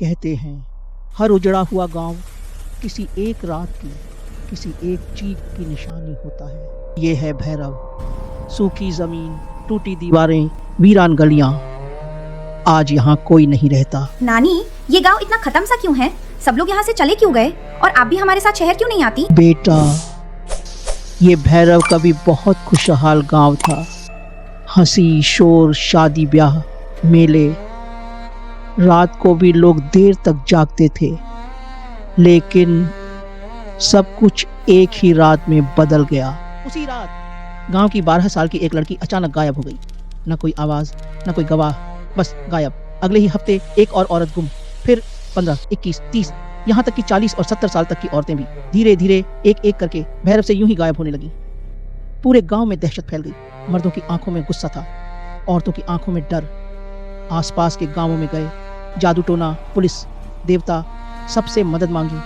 कहते हैं हर उजड़ा हुआ गांव किसी एक रात की, किसी एक चीख की निशानी होता है। ये है भैरव। सूखी जमीन, टूटी दीवारें, वीरान गलियां। आज यहाँ कोई नहीं रहता। नानी, ये गांव इतना खत्म सा क्यों है? सब लोग यहाँ से चले क्यों गए? और आप भी हमारे साथ शहर क्यों नहीं आती? बेटा, ये भैरव कभी बहुत खुशहाल गांव था। हंसी, शोर, शादी ब्याह, मेले। रात को भी लोग देर तक जागते थे। लेकिन सब कुछ एक ही रात में बदल गया। उसी रात गांव की 12 साल की एक लड़की अचानक गायब हो गई। न कोई आवाज, न कोई गवाह, बस गायब। अगले ही हफ्ते एक और औरत गुम। फिर 15, 21, 30, यहाँ तक कि 40 और 70 साल तक की औरतें भी धीरे धीरे एक एक करके भैरव से यूं ही गायब होने लगी। पूरे गांव में दहशत फैल गई। मर्दों की आंखों में गुस्सा था, औरतों की आंखों में डर। आसपास के गांवों में गए, जादू टोना, पुलिस, देवता, सबसे मदद मांगी,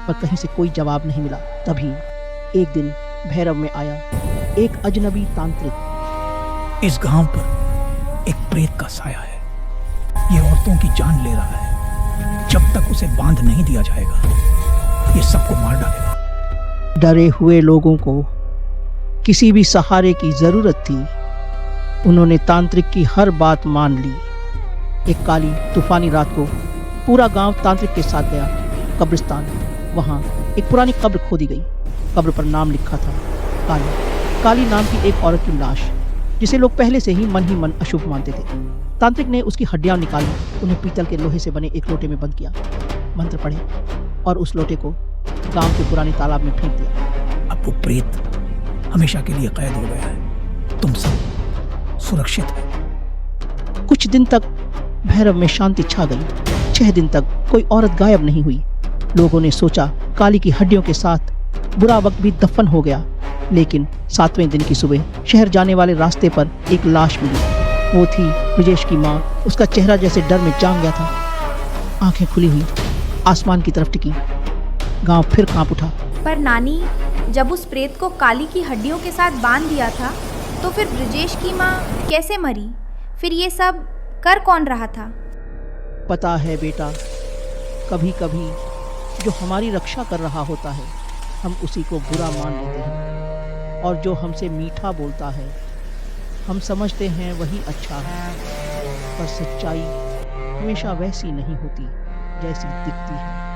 पर कहीं से कोई जवाब नहीं मिला। तभी एक दिन भैरव में आया एक अजनबी तांत्रिक। इस गांव पर एक प्रेत का साया है। ये औरतों की जान ले रहा है। जब तक उसे बांध नहीं दिया जाएगा, ये सबको मार डालेगा। डरे हुए लोगों को किसी भी सहारे की जरूरत थी। उन्होंने तांत्रिक की हर बात मान ली। एक काली तूफानी रात को पूरा गांव तांत्रिक के साथ गया कब्रिस्तान। वहां एक पुरानी कब्र खोदी गई। कब्र पर नाम लिखा था काली। काली नाम की एक औरत की लाश, जिसे लोग पहले से ही मन अशुभ मानते थे। तांत्रिक ने उसकी हड्डियां निकाली, उन्हें पीतल के लोहे से बने एक लोटे में बंद किया, मंत्र पढ़े और उस लोटे को गांव के पुराने तालाब में फेंक दिया। अब वो प्रेत हमेशा के लिए कैद हो गया है। तुम सब सुरक्षित है। कुछ दिन तक भैरव में शांति छा गई। 6 दिन तक कोई औरत गायब नहीं हुई। लोगों ने सोचा काली की हड्डियों के साथ बुरा वक्त भी दफन हो गया। लेकिन 7वें दिन की सुबह शहर जाने वाले रास्ते पर एक लाश मिली। वो थी ब्रजेश की माँ। उसका चेहरा जैसे डर में जाम गया था। आंखें खुली हुई, आसमान की तरफ टिकी। गांव फिर कांप उठा। पर नानी, जब उस प्रेत को काली की हड्डियों के साथ बांध दिया था, तो फिर ब्रजेश की माँ कैसे मरी? फिर ये सब कर कौन रहा था? पता है बेटा, कभी कभी जो हमारी रक्षा कर रहा होता है, हम उसी को बुरा मान लेते हैं। और जो हमसे मीठा बोलता है, हम समझते हैं वही अच्छा है। पर सच्चाई हमेशा वैसी नहीं होती जैसी दिखती है।